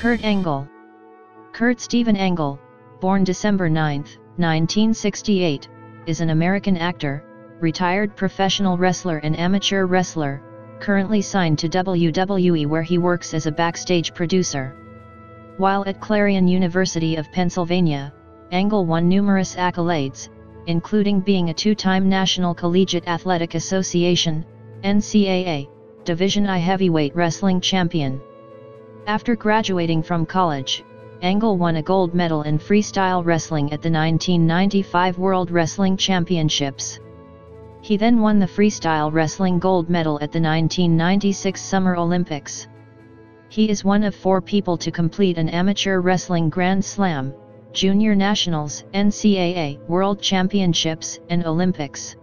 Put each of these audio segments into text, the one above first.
Kurt Angle. Kurt Steven Angle, born December 9, 1968, is an American actor, retired professional wrestler and amateur wrestler, currently signed to WWE where he works as a backstage producer. While at Clarion University of Pennsylvania, Angle won numerous accolades, including being a two-time National Collegiate Athletic Association, NCAA, Division I heavyweight wrestling champion. After graduating from college, Angle won a gold medal in freestyle wrestling at the 1995 World Wrestling Championships. He then won the freestyle wrestling gold medal at the 1996 Summer Olympics. He is one of 4 people to complete an amateur wrestling Grand Slam, Junior Nationals, NCAA, World Championships, and Olympics.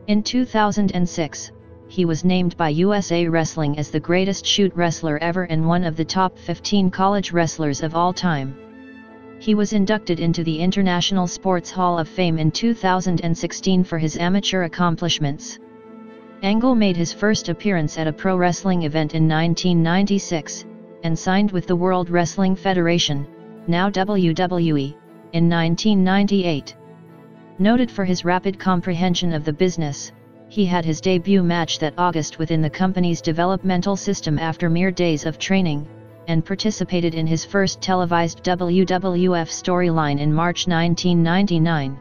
In 2006, he was named by USA Wrestling as the greatest shoot wrestler ever and one of the top 15 college wrestlers of all time. He was inducted into the International Sports Hall of Fame in 2016 for his amateur accomplishments. Angle made his first appearance at a pro wrestling event in 1996, and signed with the World Wrestling Federation, now WWE, in 1998. Noted for his rapid comprehension of the business, he had his debut match that August within the company's developmental system after mere days of training, and participated in his first televised WWF storyline in March 1999.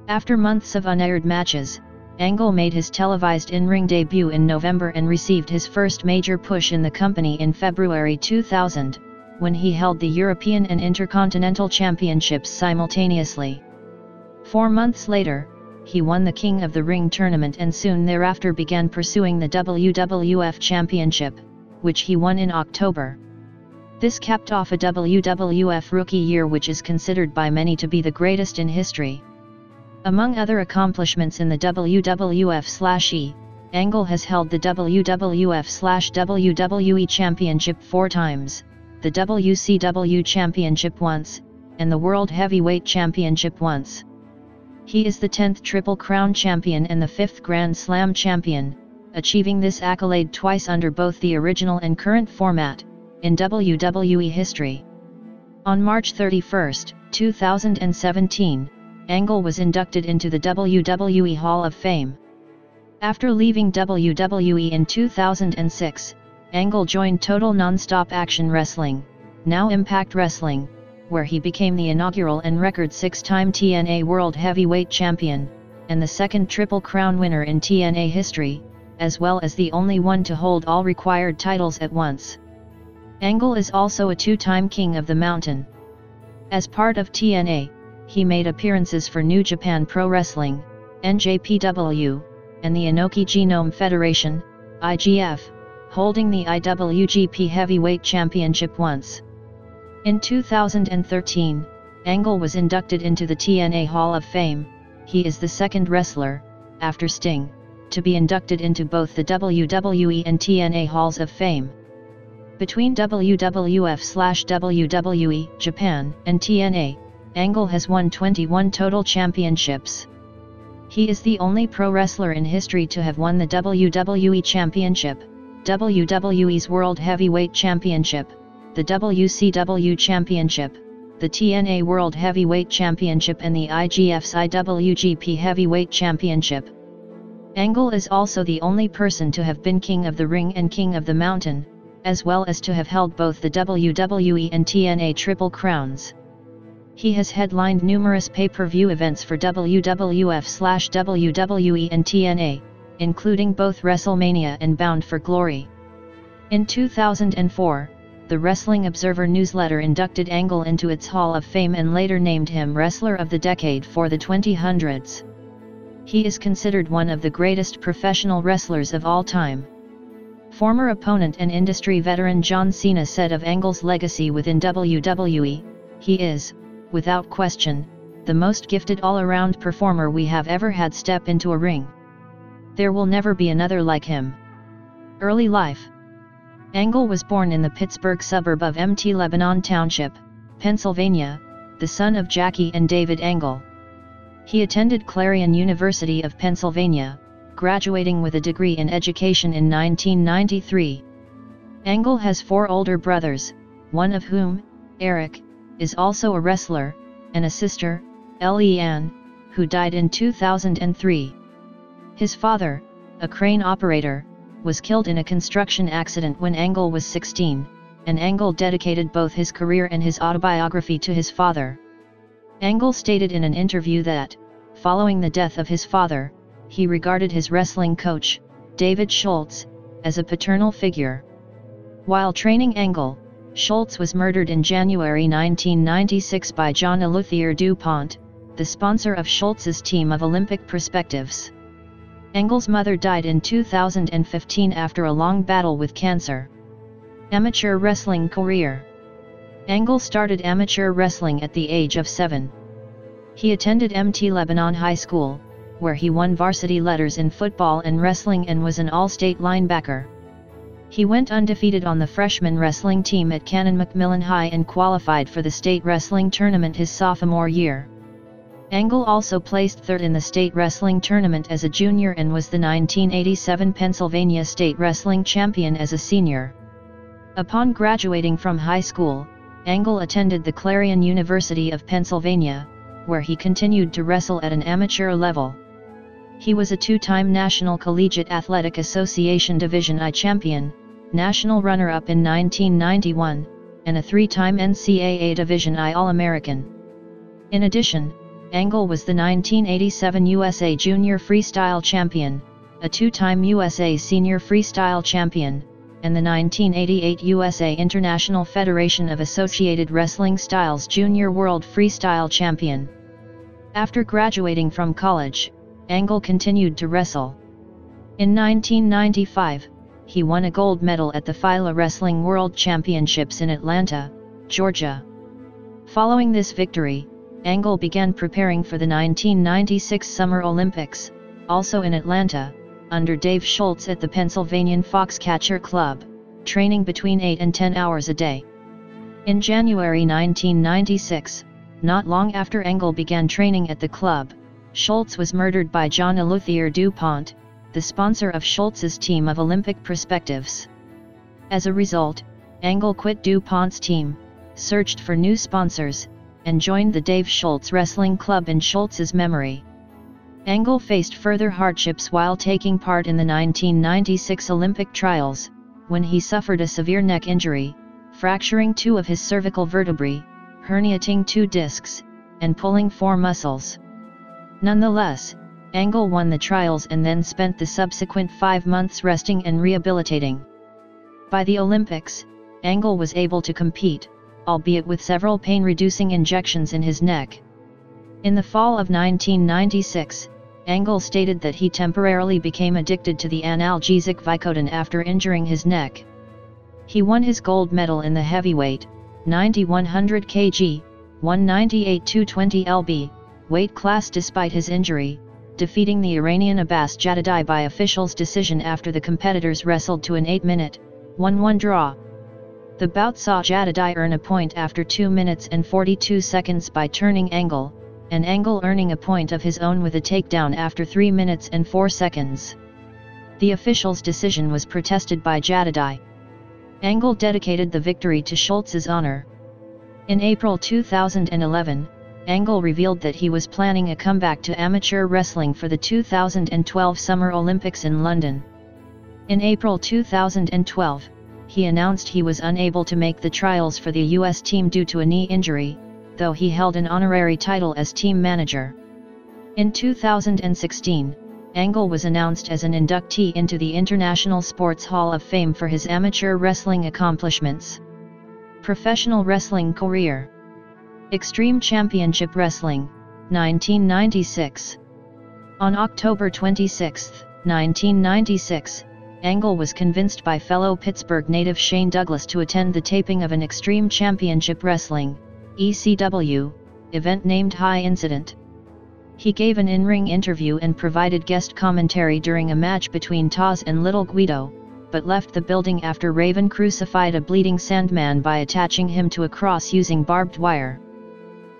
After months of unaired matches, Angle made his televised in-ring debut in November and received his first major push in the company in February 2000, when he held the European and Intercontinental Championships simultaneously. 4 months later, he won the King of the Ring tournament and soon thereafter began pursuing the WWF Championship, which he won in October. This capped off a WWF Rookie Year which is considered by many to be the greatest in history. Among other accomplishments in the WWF/E, Angle has held the WWF/WWE Championship 4 times, the WCW Championship once, and the World Heavyweight Championship once. He is the 10th Triple Crown champion and the 5th Grand Slam champion, achieving this accolade twice under both the original and current format, in WWE history. On March 31, 2017, Angle was inducted into the WWE Hall of Fame. After leaving WWE in 2006, Angle joined Total Nonstop Action Wrestling, now Impact Wrestling, where he became the inaugural and record 6-time TNA World Heavyweight Champion, and the 2nd Triple Crown winner in TNA history, as well as the only one to hold all required titles at once. Angle is also a 2-time King of the Mountain. As part of TNA, he made appearances for New Japan Pro Wrestling, NJPW, and the Inoki Genome Federation, IGF, holding the IWGP Heavyweight Championship once. In 2013, Angle was inducted into the TNA Hall of Fame. He is the 2nd wrestler, after Sting, to be inducted into both the WWE and TNA Halls of Fame. Between WWF/WWE Japan and TNA, Angle has won 21 total championships. He is the only pro wrestler in history to have won the WWE Championship, WWE's World Heavyweight Championship, the WCW Championship, the TNA World Heavyweight Championship and the IGF's IWGP Heavyweight Championship. Angle is also the only person to have been King of the Ring and King of the Mountain, as well as to have held both the WWE and TNA Triple Crowns. He has headlined numerous pay-per-view events for WWF/WWE and TNA, including both WrestleMania and Bound for Glory. In 2004, the Wrestling Observer newsletter inducted Angle into its Hall of Fame and later named him Wrestler of the Decade for the 2000s. He is considered one of the greatest professional wrestlers of all time. Former opponent and industry veteran John Cena said of Angle's legacy within WWE, "He is, without question, the most gifted all-around performer we have ever had step into a ring. There will never be another like him." Early life. Angle was born in the Pittsburgh suburb of Mt. Lebanon Township, Pennsylvania, the son of Jackie and David Angle. He attended Clarion University of Pennsylvania, graduating with a degree in education in 1993. Angle has 4 older brothers, one of whom, Eric, is also a wrestler, and a sister, Leanne, who died in 2003. His father, a crane operator, was killed in a construction accident when Angle was 16, and Angle dedicated both his career and his autobiography to his father. Angle stated in an interview that, following the death of his father, he regarded his wrestling coach, David Schultz, as a paternal figure. While training Angle, Schultz was murdered in January 1996 by John Eleuthère DuPont, the sponsor of Schultz's team of Olympic Perspectives. Angle's mother died in 2015 after a long battle with cancer. Amateur wrestling career. Angle started amateur wrestling at the age of 7. He attended MT Lebanon High School, where he won varsity letters in football and wrestling and was an all-state linebacker. He went undefeated on the freshman wrestling team at Canon McMillan High and qualified for the state wrestling tournament his sophomore year. Angle also placed third in the state wrestling tournament as a junior and was the 1987 Pennsylvania State Wrestling Champion as a senior. Upon graduating from high school, Angle attended the Clarion University of Pennsylvania, where he continued to wrestle at an amateur level. He was a two-time National Collegiate Athletic Association Division I champion, national runner-up in 1991, and a three-time NCAA Division I All-American. In addition, Angle was the 1987 USA Junior Freestyle Champion, a two-time USA Senior Freestyle Champion, and the 1988 USA International Federation of Associated Wrestling Styles Junior World Freestyle Champion. After graduating from college, Angle continued to wrestle. In 1995, he won a gold medal at the FILA Wrestling World Championships in Atlanta, Georgia. Following this victory, Angle began preparing for the 1996 Summer Olympics, also in Atlanta, under Dave Schultz at the Pennsylvania Foxcatcher Club, training between 8 and 10 hours a day. In January 1996, not long after Angle began training at the club, Schultz was murdered by John Eleuthère DuPont, the sponsor of Schultz's team of Olympic Perspectives. As a result, Angle quit DuPont's team, searched for new sponsors, and joined the Dave Schultz Wrestling Club in Schultz's memory. Angle faced further hardships while taking part in the 1996 Olympic trials, when he suffered a severe neck injury, fracturing 2 of his cervical vertebrae, herniating 2 discs, and pulling 4 muscles. Nonetheless, Angle won the trials and then spent the subsequent 5 months resting and rehabilitating. By the Olympics, Angle was able to compete, albeit with several pain-reducing injections in his neck. In the fall of 1996, Angle stated that he temporarily became addicted to the analgesic Vicodin after injuring his neck. He won his gold medal in the heavyweight, 90-100 kg, 198-220 lb, weight class despite his injury, defeating the Iranian Abbas Jadidai by official's decision after the competitors wrestled to an 8-minute, 1-1 draw. The bout saw Jadidai earn a point after 2 minutes and 42 seconds by turning Angle, and Angle earning a point of his own with a takedown after 3 minutes and 4 seconds. The official's decision was protested by Jadidai. Angle dedicated the victory to Schultz's honor. In April 2011, Angle revealed that he was planning a comeback to amateur wrestling for the 2012 Summer Olympics in London. In April 2012, he announced he was unable to make the trials for the U.S. team due to a knee injury, though he held an honorary title as team manager. In 2016, Angle was announced as an inductee into the International Sports Hall of Fame for his amateur wrestling accomplishments. Professional wrestling career. Extreme Championship Wrestling, 1996. On October 26, 1996, Angle was convinced by fellow Pittsburgh native Shane Douglas to attend the taping of an Extreme Championship Wrestling, ECW, event named High Incident. He gave an in-ring interview and provided guest commentary during a match between Taz and Little Guido, but left the building after Raven crucified a bleeding Sandman by attaching him to a cross using barbed wire.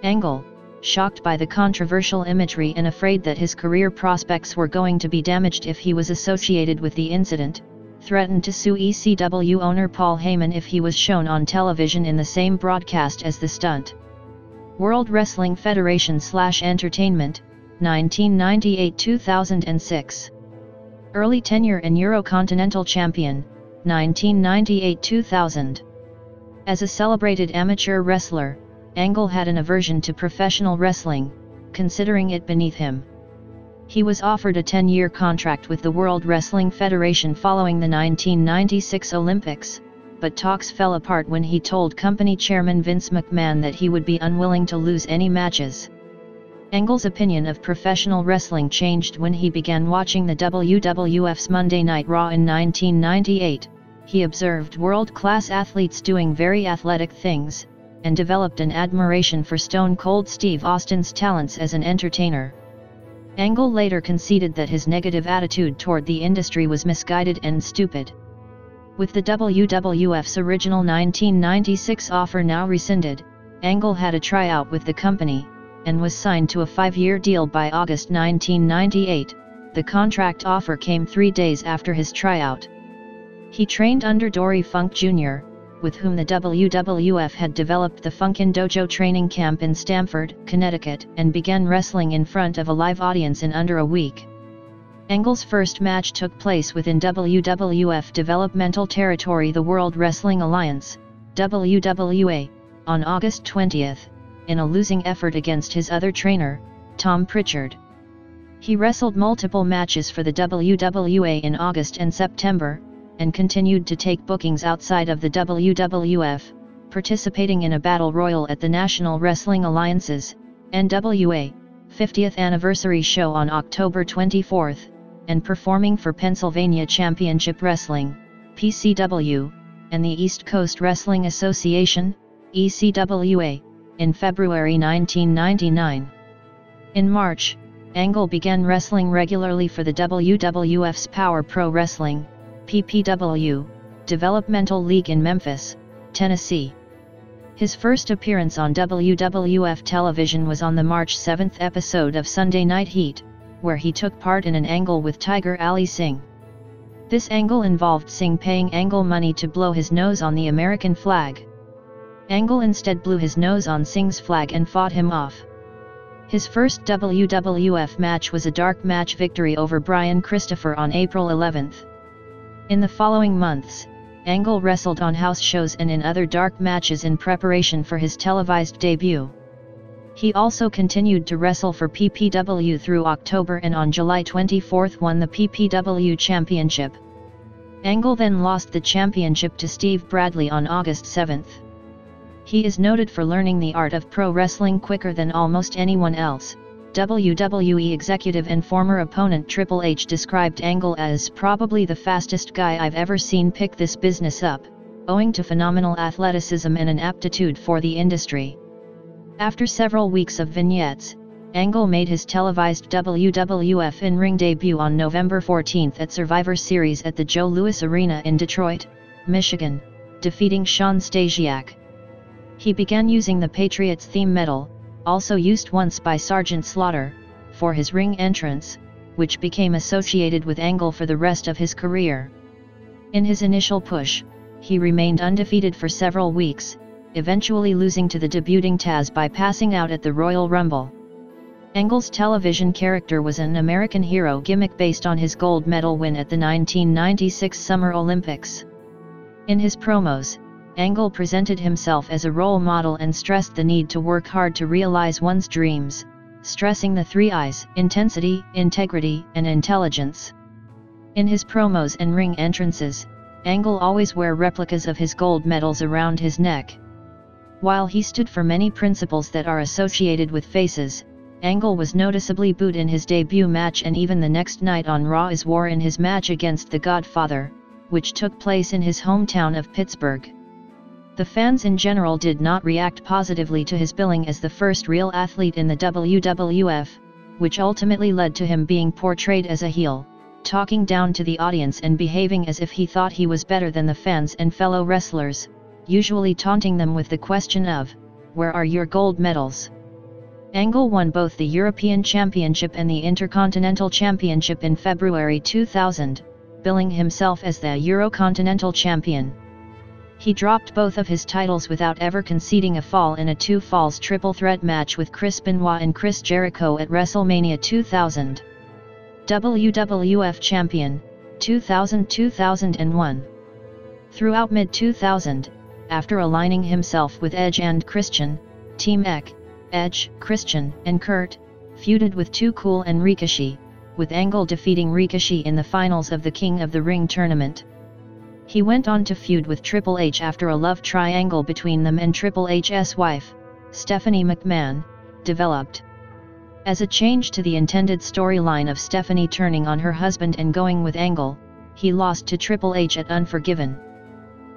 Angle, shocked by the controversial imagery and afraid that his career prospects were going to be damaged if he was associated with the incident, threatened to sue ECW owner Paul Heyman if he was shown on television in the same broadcast as the stunt. World Wrestling Federation/Entertainment, 1998-2006. Early tenure and Eurocontinental Champion, 1998-2000. As a celebrated amateur wrestler, Angle had an aversion to professional wrestling, considering it beneath him. He was offered a 10-year contract with the World Wrestling Federation following the 1996 Olympics, but talks fell apart when he told company chairman Vince McMahon that he would be unwilling to lose any matches. Angle's opinion of professional wrestling changed when he began watching the WWF's Monday Night Raw in 1998. He observed world-class athletes doing very athletic things, and developed an admiration for Stone Cold Steve Austin's talents as an entertainer. Angle later conceded that his negative attitude toward the industry was misguided and stupid. With the WWF's original 1996 offer now rescinded, Angle had a tryout with the company, and was signed to a 5-year deal by August 1998. The contract offer came 3 days after his tryout. He trained under Dory Funk Jr., with whom the WWF had developed the Funkin' Dojo training camp in Stamford, Connecticut, and began wrestling in front of a live audience in under a week. Angle's first match took place within WWF developmental territory, the World Wrestling Alliance, WWA, on August 20, in a losing effort against his other trainer, Tom Pritchard. He wrestled multiple matches for the WWA in August and September, and continued to take bookings outside of the WWF, participating in a battle royal at the National Wrestling Alliance's, NWA, 50th anniversary show on October 24, and performing for Pennsylvania Championship Wrestling, PCW, and the East Coast Wrestling Association, ECWA, in February 1999. In March, Angle began wrestling regularly for the WWF's Power Pro Wrestling, PPW, developmental league in Memphis, Tennessee. His first appearance on WWF television was on the March 7 episode of Sunday Night Heat, where he took part in an angle with Tiger Ali Singh. This angle involved Singh paying Angle money to blow his nose on the American flag. Angle instead blew his nose on Singh's flag and fought him off. His first WWF match was a dark match victory over Brian Christopher on April 11. In the following months, Angle wrestled on house shows and in other dark matches in preparation for his televised debut. He also continued to wrestle for PPW through October and on July 24 won the PPW Championship. Angle then lost the championship to Steve Bradley on August 7. He is noted for learning the art of pro wrestling quicker than almost anyone else. WWE executive and former opponent Triple H described Angle as probably the fastest guy I've ever seen pick this business up, owing to phenomenal athleticism and an aptitude for the industry. After several weeks of vignettes, Angle made his televised WWF in-ring debut on November 14 at Survivor Series at the Joe Louis Arena in Detroit, Michigan, defeating Shawn Stasiak. He began using the Patriots theme medal, also used once by Sergeant Slaughter, for his ring entrance, which became associated with Angle for the rest of his career. In his initial push, he remained undefeated for several weeks, eventually losing to the debuting Taz by passing out at the Royal Rumble. Angle's television character was an American hero gimmick based on his gold medal win at the 1996 Summer Olympics. In his promos, Angle presented himself as a role model and stressed the need to work hard to realize one's dreams, stressing the 3 I's: intensity, integrity, and intelligence. In his promos and ring entrances, Angle always wore replicas of his gold medals around his neck. While he stood for many principles that are associated with faces, Angle was noticeably booed in his debut match and even the next night on Raw as wore in his match against The Godfather, which took place in his hometown of Pittsburgh. The fans in general did not react positively to his billing as the first real athlete in the WWF, which ultimately led to him being portrayed as a heel, talking down to the audience and behaving as if he thought he was better than the fans and fellow wrestlers, usually taunting them with the question of, "Where are your gold medals?" Angle won both the European Championship and the Intercontinental Championship in February 2000, billing himself as the Eurocontinental Champion. He dropped both of his titles without ever conceding a fall in a two-falls triple threat match with Chris Benoit and Chris Jericho at WrestleMania 2000. WWF Champion, 2000-2001. Throughout mid-2000, after aligning himself with Edge and Christian, Team Edge, Christian, and Kurt, feuded with Too Cool and Ricochet, with Angle defeating Ricochet in the finals of the King of the Ring tournament. He went on to feud with Triple H after a love triangle between them and Triple H's wife, Stephanie McMahon, developed. As a change to the intended storyline of Stephanie turning on her husband and going with Angle, he lost to Triple H at Unforgiven.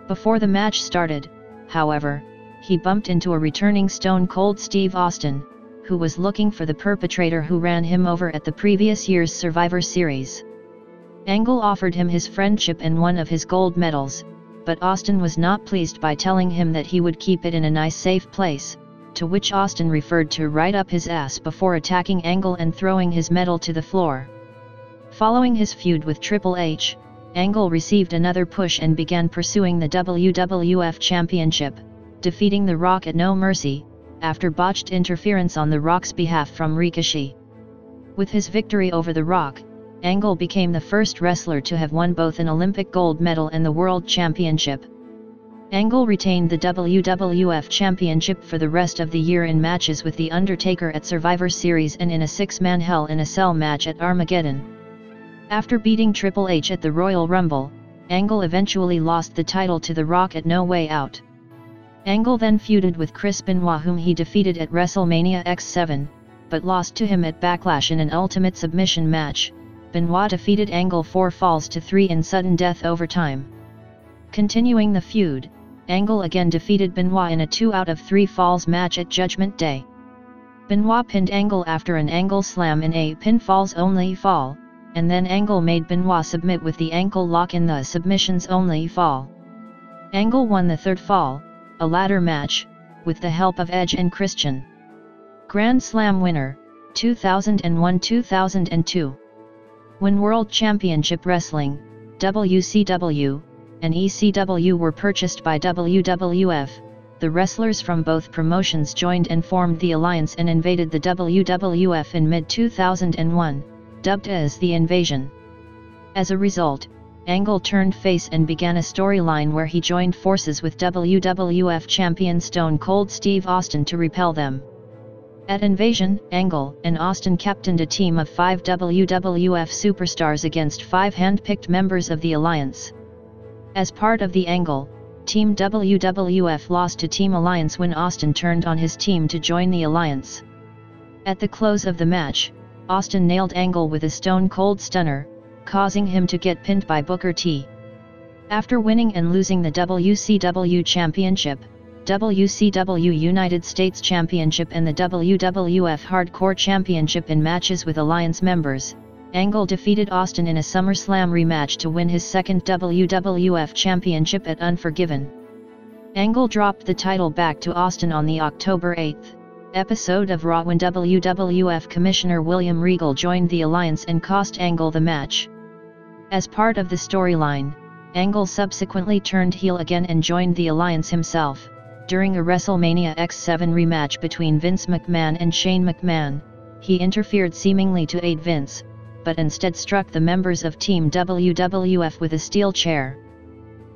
Before the match started, however, he bumped into a returning Stone Cold Steve Austin, who was looking for the perpetrator who ran him over at the previous year's Survivor Series. Angle offered him his friendship and one of his gold medals, but Austin was not pleased by telling him that he would keep it in a nice safe place, to which Austin referred to right up his ass before attacking Angle and throwing his medal to the floor. Following his feud with Triple H, Angle received another push and began pursuing the WWF Championship, defeating The Rock at No Mercy, after botched interference on The Rock's behalf from Ricochet. With his victory over The Rock, Angle became the first wrestler to have won both an Olympic gold medal and the World Championship. Angle retained the WWF Championship for the rest of the year in matches with The Undertaker at Survivor Series and in a six-man Hell in a Cell match at Armageddon. After beating Triple H at the Royal Rumble, Angle eventually lost the title to The Rock at No Way Out. Angle then feuded with Chris Benoit, whom he defeated at WrestleMania X7, but lost to him at Backlash in an Ultimate Submission match. Benoit defeated Angle 4 falls to 3 in sudden death overtime. Continuing the feud, Angle again defeated Benoit in a 2 out of 3 falls match at Judgment Day. Benoit pinned Angle after an Angle slam in a pinfalls only fall, and then Angle made Benoit submit with the ankle lock in the submissions only fall. Angle won the third fall, a ladder match, with the help of Edge and Christian. Grand Slam winner, 2001-2002. When World Championship Wrestling, WCW, and ECW were purchased by WWF, the wrestlers from both promotions joined and formed the Alliance and invaded the WWF in mid-2001, dubbed as The Invasion. As a result, Angle turned face and began a storyline where he joined forces with WWF champion Stone Cold Steve Austin to repel them. At Invasion, Angle and Austin captained a team of 5 WWF superstars against 5 hand-picked members of the Alliance. As part of the Angle, Team WWF lost to Team Alliance when Austin turned on his team to join the Alliance. At the close of the match, Austin nailed Angle with a Stone Cold Stunner, causing him to get pinned by Booker T. After winning and losing the WCW Championship, WCW United States Championship and the WWF Hardcore Championship in matches with Alliance members, Angle defeated Austin in a SummerSlam rematch to win his second WWF Championship at Unforgiven. Angle dropped the title back to Austin on the October 8 episode of Raw when WWF Commissioner William Regal joined the Alliance and cost Angle the match. As part of the storyline, Angle subsequently turned heel again and joined the Alliance himself. During a WrestleMania X7 rematch between Vince McMahon and Shane McMahon, he interfered seemingly to aid Vince, but instead struck the members of Team WWF with a steel chair.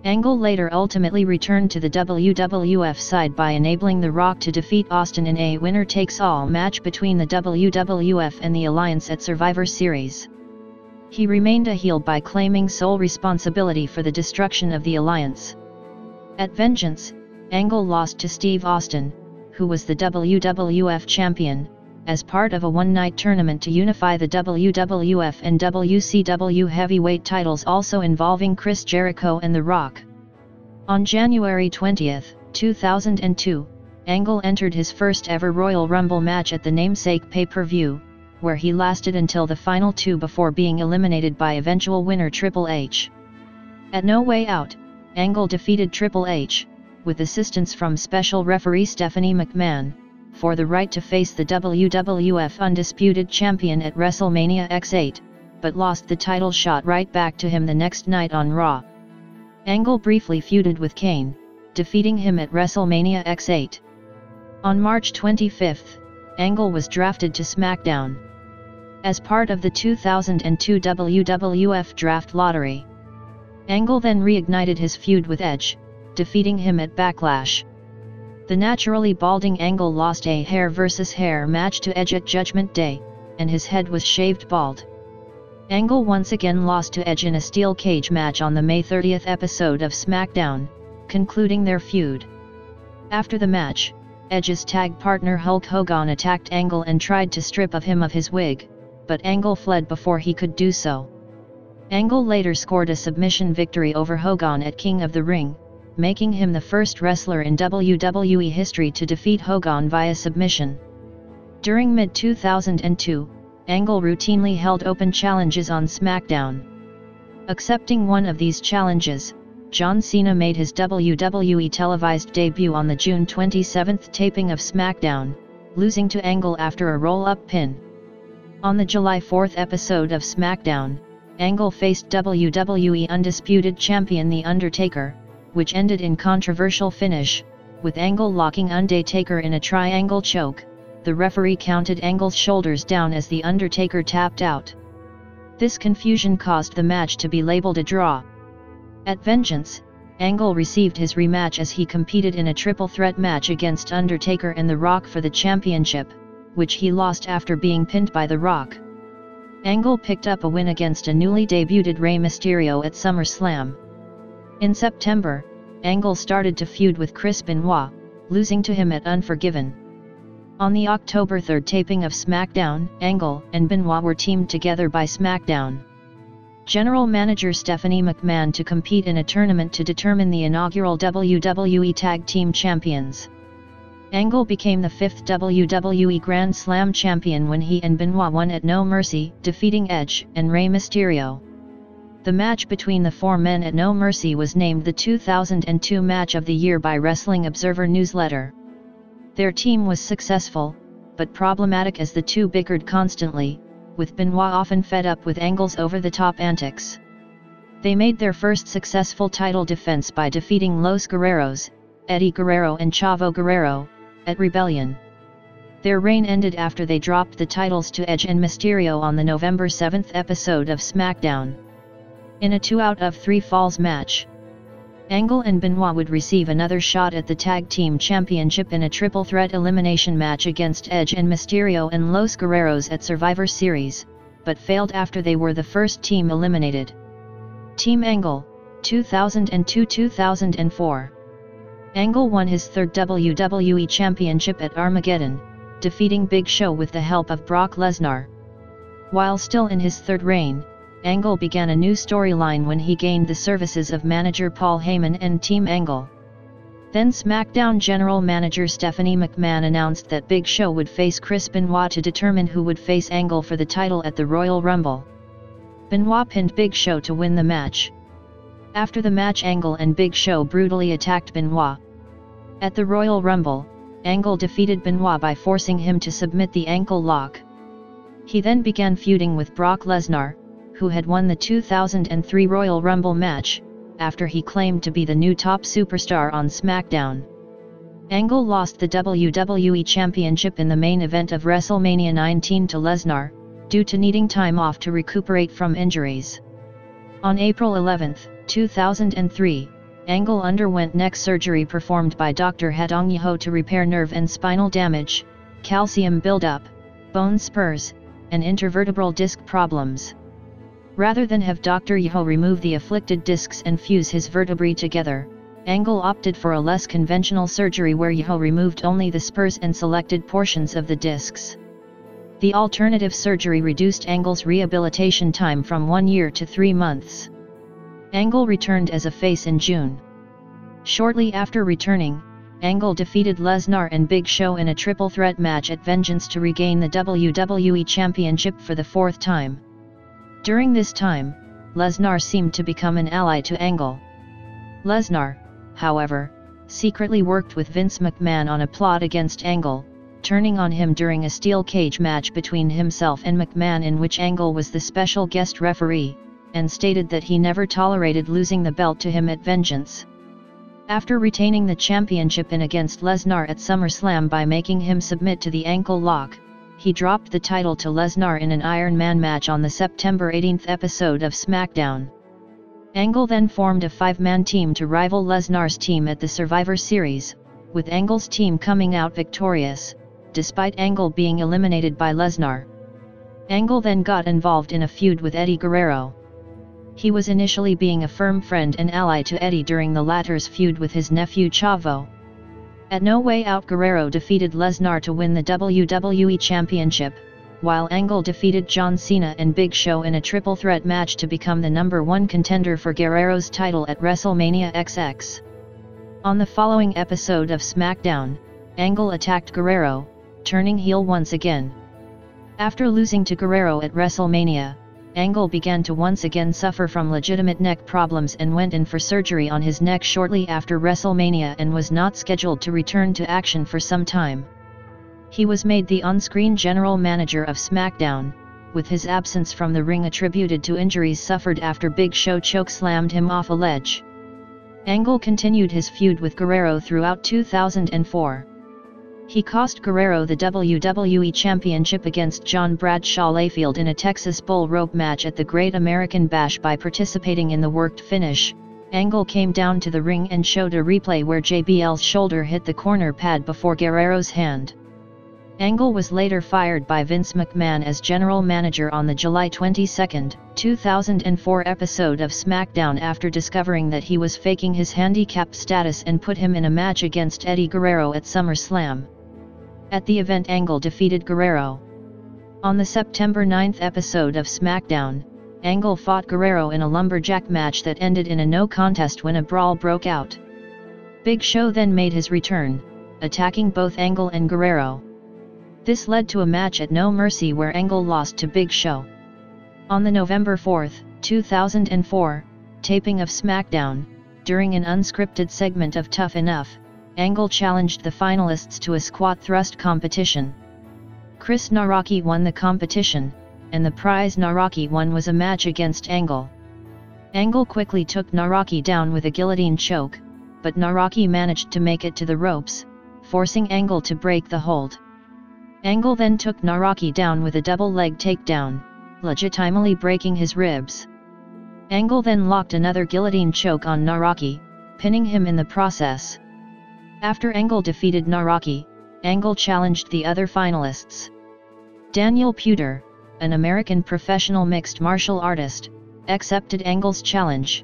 Angle later ultimately returned to the WWF side by enabling The Rock to defeat Austin in a winner-takes-all match between the WWF and the Alliance at Survivor Series. He remained a heel by claiming sole responsibility for the destruction of the Alliance. At Vengeance, Angle lost to Steve Austin, who was the WWF champion, as part of a one-night tournament to unify the WWF and WCW heavyweight titles, also involving Chris Jericho and The Rock. On January 20, 2002, Angle entered his first ever Royal Rumble match at the namesake pay-per-view, where he lasted until the final 2 before being eliminated by eventual winner Triple H. At No Way Out, Angle defeated Triple H, with assistance from special referee Stephanie McMahon, for the right to face the WWF Undisputed Champion at WrestleMania X8, but lost the title shot right back to him the next night on Raw. Angle briefly feuded with Kane, defeating him at WrestleMania X8. On March 25, Angle was drafted to SmackDown. As part of the 2002 WWF Draft Lottery, Angle then reignited his feud with Edge, defeating him at Backlash. The naturally balding Angle lost a hair versus hair match to Edge at Judgment Day, and his head was shaved bald. Angle once again lost to Edge in a steel cage match on the May 30th episode of SmackDown, concluding their feud. After the match, Edge's tag partner Hulk Hogan attacked Angle and tried to strip him of his wig, but Angle fled before he could do so. Angle later scored a submission victory over Hogan at King of the Ring, making him the first wrestler in WWE history to defeat Hogan via submission. During mid-2002, Angle routinely held open challenges on SmackDown. Accepting one of these challenges, John Cena made his WWE televised debut on the June 27 taping of SmackDown, losing to Angle after a roll-up pin. On the July 4 episode of SmackDown, Angle faced WWE Undisputed Champion The Undertaker, which ended in controversial finish, with Angle locking Undertaker in a triangle choke. The referee counted Angle's shoulders down as The Undertaker tapped out. This confusion caused the match to be labeled a draw. At Vengeance, Angle received his rematch as he competed in a triple threat match against Undertaker and The Rock for the championship, which he lost after being pinned by The Rock. Angle picked up a win against a newly debuted Rey Mysterio at SummerSlam. In September, Angle started to feud with Chris Benoit, losing to him at Unforgiven. On the October 3 taping of SmackDown, Angle and Benoit were teamed together by SmackDown General Manager Stephanie McMahon to compete in a tournament to determine the inaugural WWE Tag Team Champions. Angle became the 5th WWE Grand Slam champion when he and Benoit won at No Mercy, defeating Edge and Rey Mysterio. The match between the four men at No Mercy was named the 2002 Match of the Year by Wrestling Observer Newsletter. Their team was successful, but problematic as the two bickered constantly, with Benoit often fed up with Angle's over-the-top antics. They made their first successful title defense by defeating Los Guerreros, Eddie Guerrero and Chavo Guerrero, at Rebellion. Their reign ended after they dropped the titles to Edge and Mysterio on the November 7 episode of SmackDown. In a 2 out of 3 falls match, Angle and Benoit would receive another shot at the Tag Team Championship in a triple threat elimination match against Edge and Mysterio and Los Guerreros at Survivor Series, but failed after they were the first team eliminated. Team Angle, 2002-2004. Angle won his third WWE Championship at Armageddon, defeating Big Show with the help of Brock Lesnar. While still in his third reign, Angle began a new storyline when he gained the services of manager Paul Heyman and Team Angle. Then SmackDown General Manager Stephanie McMahon announced that Big Show would face Chris Benoit to determine who would face Angle for the title at the Royal Rumble. Benoit pinned Big Show to win the match. After the match, Angle and Big Show brutally attacked Benoit. At the Royal Rumble, Angle defeated Benoit by forcing him to submit the ankle lock. He then began feuding with Brock Lesnar, who had won the 2003 Royal Rumble match, after he claimed to be the new top superstar on SmackDown. Angle lost the WWE Championship in the main event of WrestleMania 19 to Lesnar, due to needing time off to recuperate from injuries. On April 11, 2003, Angle underwent neck surgery performed by Dr. He Dong-Yeho to repair nerve and spinal damage, calcium buildup, bone spurs, and intervertebral disc problems. Rather than have Dr. Yeho remove the afflicted discs and fuse his vertebrae together, Angle opted for a less conventional surgery where Yeho removed only the spurs and selected portions of the discs. The alternative surgery reduced Angle's rehabilitation time from 1 year to 3 months. Angle returned as a face in June. Shortly after returning, Angle defeated Lesnar and Big Show in a triple threat match at Vengeance to regain the WWE Championship for the 4th time. During this time, Lesnar seemed to become an ally to Angle. Lesnar, however, secretly worked with Vince McMahon on a plot against Angle, turning on him during a steel cage match between himself and McMahon, in which Angle was the special guest referee, and stated that he never tolerated losing the belt to him at Vengeance. After retaining the championship in against Lesnar at SummerSlam by making him submit to the ankle lock, he dropped the title to Lesnar in an Iron Man match on the September 18 episode of SmackDown. Angle then formed a 5-man team to rival Lesnar's team at the Survivor Series, with Angle's team coming out victorious, despite Angle being eliminated by Lesnar. Angle then got involved in a feud with Eddie Guerrero. He was initially being a firm friend and ally to Eddie during the latter's feud with his nephew Chavo. At No Way Out, Guerrero defeated Lesnar to win the WWE Championship, while Angle defeated John Cena and Big Show in a triple threat match to become the #1 contender for Guerrero's title at WrestleMania XX. On the following episode of SmackDown, Angle attacked Guerrero, turning heel once again. After losing to Guerrero at WrestleMania, Angle began to once again suffer from legitimate neck problems and went in for surgery on his neck shortly after WrestleMania and was not scheduled to return to action for some time. He was made the on-screen general manager of SmackDown, with his absence from the ring attributed to injuries suffered after Big Show chokeslammed him off a ledge. Angle continued his feud with Guerrero throughout 2004. He cost Guerrero the WWE Championship against John Bradshaw Layfield in a Texas Bull Rope match at the Great American Bash by participating in the worked finish. Angle came down to the ring and showed a replay where JBL's shoulder hit the corner pad before Guerrero's hand. Angle was later fired by Vince McMahon as general manager on the July 22, 2004 episode of SmackDown after discovering that he was faking his handicap status and put him in a match against Eddie Guerrero at SummerSlam. At the event, Angle defeated Guerrero. On the September 9 episode of SmackDown, Angle fought Guerrero in a lumberjack match that ended in a no contest when a brawl broke out. Big Show then made his return, attacking both Angle and Guerrero. This led to a match at No Mercy where Angle lost to Big Show. On the November 4, 2004, taping of SmackDown, during an unscripted segment of Tough Enough, Angle challenged the finalists to a squat thrust competition. Chris Naraki won the competition, and the prize Naraki won was a match against Angle. Angle quickly took Naraki down with a guillotine choke, but Naraki managed to make it to the ropes, forcing Angle to break the hold. Angle then took Naraki down with a double leg takedown, legitimately breaking his ribs. Angle then locked another guillotine choke on Naraki, pinning him in the process. After Angle defeated Naraki, Angle challenged the other finalists. Daniel Puder, an American professional mixed martial artist, accepted Angle's challenge.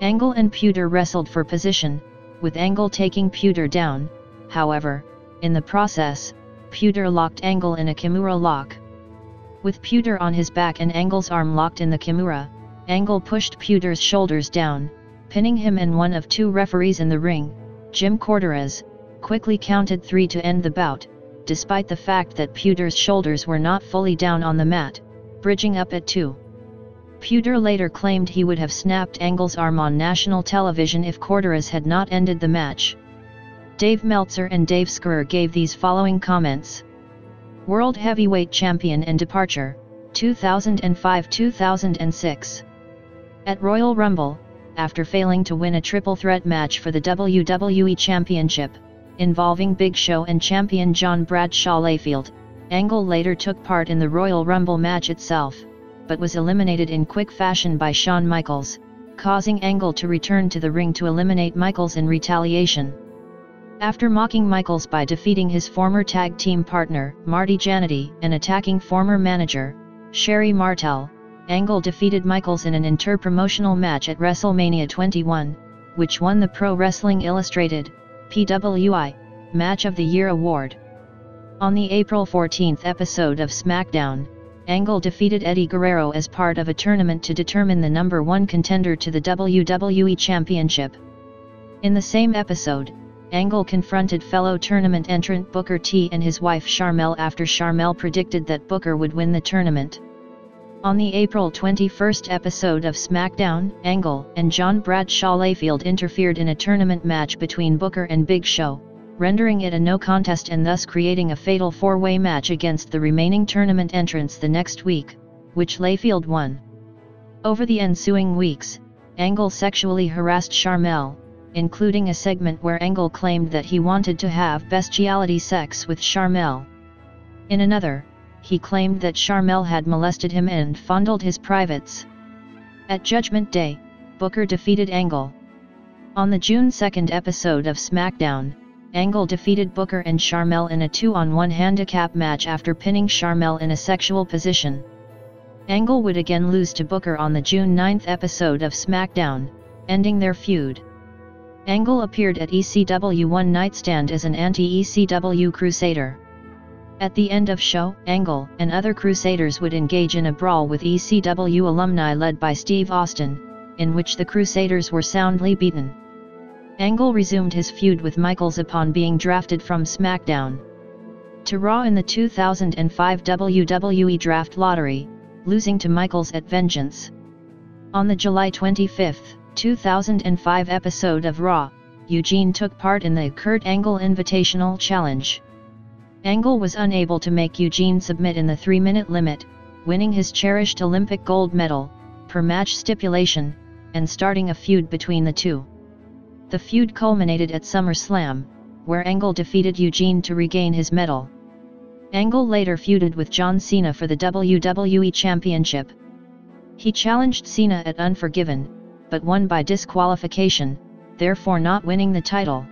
Angle and Puder wrestled for position, with Angle taking Puder down. However, in the process, Puder locked Angle in a Kimura lock. With Puder on his back and Angle's arm locked in the Kimura, Angle pushed Puder's shoulders down, pinning him, and one of two referees in the ring, Jim Corderas, quickly counted 3 to end the bout, despite the fact that Puder's shoulders were not fully down on the mat, bridging up at 2. Puder later claimed he would have snapped Angle's arm on national television if Corderas had not ended the match. Dave Meltzer and Dave Squire gave these following comments. World Heavyweight Champion and Departure, 2005-2006. At Royal Rumble, after failing to win a triple threat match for the WWE Championship, involving Big Show and champion John Bradshaw Layfield, Angle later took part in the Royal Rumble match itself, but was eliminated in quick fashion by Shawn Michaels, causing Angle to return to the ring to eliminate Michaels in retaliation. After mocking Michaels by defeating his former tag team partner, Marty Jannetty, and attacking former manager, Sherry Martel, Angle defeated Michaels in an interpromotional match at WrestleMania 21, which won the Pro Wrestling Illustrated, PWI, Match of the Year award. On the April 14 episode of SmackDown, Angle defeated Eddie Guerrero as part of a tournament to determine the #1 contender to the WWE Championship. In the same episode, Angle confronted fellow tournament entrant Booker T and his wife Sharmell after Sharmell predicted that Booker would win the tournament. On the April 21 episode of SmackDown, Angle and John Bradshaw Layfield interfered in a tournament match between Booker and Big Show, rendering it a no contest and thus creating a fatal four-way match against the remaining tournament entrants the next week, which Layfield won. Over the ensuing weeks, Angle sexually harassed Sharmell, including a segment where Angle claimed that he wanted to have bestiality sex with Sharmell. In another, he claimed that Sharmell had molested him and fondled his privates. At Judgment Day, Booker defeated Angle. On the June 2nd episode of SmackDown, Angle defeated Booker and Sharmell in a 2-on-1 handicap match after pinning Sharmell in a sexual position. Angle would again lose to Booker on the June 9th episode of SmackDown, ending their feud. Angle appeared at ECW One Night Stand as an anti-ECW Crusader. At the end of show, Angle and other Crusaders would engage in a brawl with ECW alumni led by Steve Austin, in which the Crusaders were soundly beaten. Angle resumed his feud with Michaels upon being drafted from SmackDown to Raw in the 2005 WWE Draft Lottery, losing to Michaels at Vengeance. On the July 25, 2005 episode of Raw, Eugene took part in the Kurt Angle Invitational Challenge. Angle was unable to make Eugene submit in the 3-minute limit, winning his cherished Olympic gold medal, per match stipulation, and starting a feud between the two. The feud culminated at SummerSlam, where Angle defeated Eugene to regain his medal. Angle later feuded with John Cena for the WWE Championship. He challenged Cena at Unforgiven, but won by disqualification, therefore not winning the title.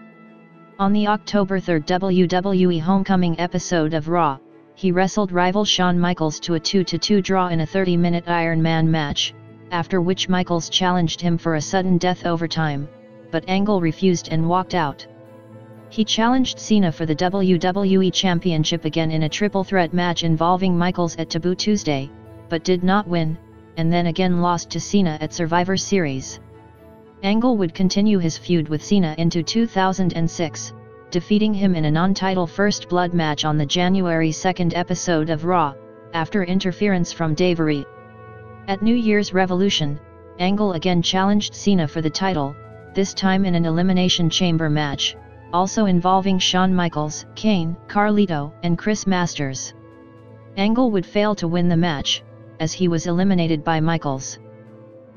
On the October 3 WWE Homecoming episode of Raw, he wrestled rival Shawn Michaels to a 2-2 draw in a 30-minute Iron Man match, after which Michaels challenged him for a sudden death overtime, but Angle refused and walked out. He challenged Cena for the WWE Championship again in a triple threat match involving Michaels at Taboo Tuesday, but did not win, and then again lost to Cena at Survivor Series. Angle would continue his feud with Cena into 2006, defeating him in a non-title First Blood match on the January 2nd episode of Raw, after interference from Daivari. At New Year's Revolution, Angle again challenged Cena for the title, this time in an Elimination Chamber match, also involving Shawn Michaels, Kane, Carlito, and Chris Masters. Angle would fail to win the match, as he was eliminated by Michaels.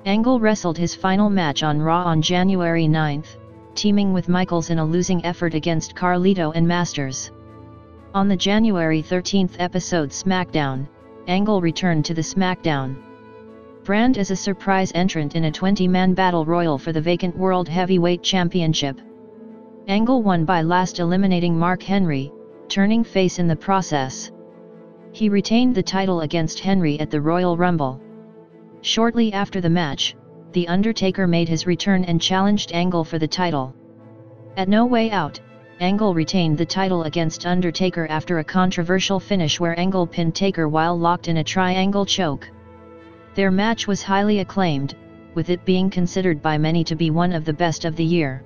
Angle wrestled his final match on Raw on January 9th, teaming with Michaels in a losing effort against Carlito and Masters. On the January 13th episode SmackDown, Angle returned to the SmackDown brand as a surprise entrant in a 20-man battle royal for the vacant World Heavyweight Championship. Angle won by last eliminating Mark Henry, turning face in the process. He retained the title against Henry at the Royal Rumble. Shortly after the match, The Undertaker made his return and challenged Angle for the title. At No Way Out, Angle retained the title against Undertaker after a controversial finish where Angle pinned Taker while locked in a triangle choke. Their match was highly acclaimed, with it being considered by many to be one of the best of the year.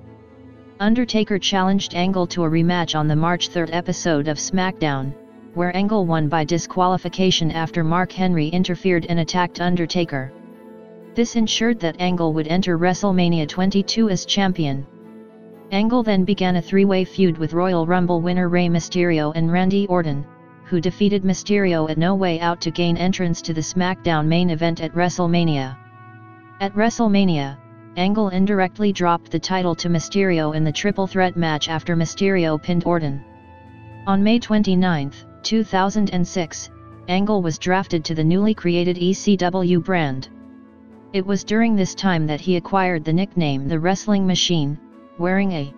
Undertaker challenged Angle to a rematch on the March 3 episode of SmackDown, where Angle won by disqualification after Mark Henry interfered and attacked Undertaker. This ensured that Angle would enter WrestleMania 22 as champion. Angle then began a three-way feud with Royal Rumble winner Rey Mysterio and Randy Orton, who defeated Mysterio at No Way Out to gain entrance to the SmackDown main event at WrestleMania. At WrestleMania, Angle indirectly dropped the title to Mysterio in the triple threat match after Mysterio pinned Orton. On May 29, 2006, Angle was drafted to the newly created ECW brand. It was during this time that he acquired the nickname The Wrestling Machine, wearing a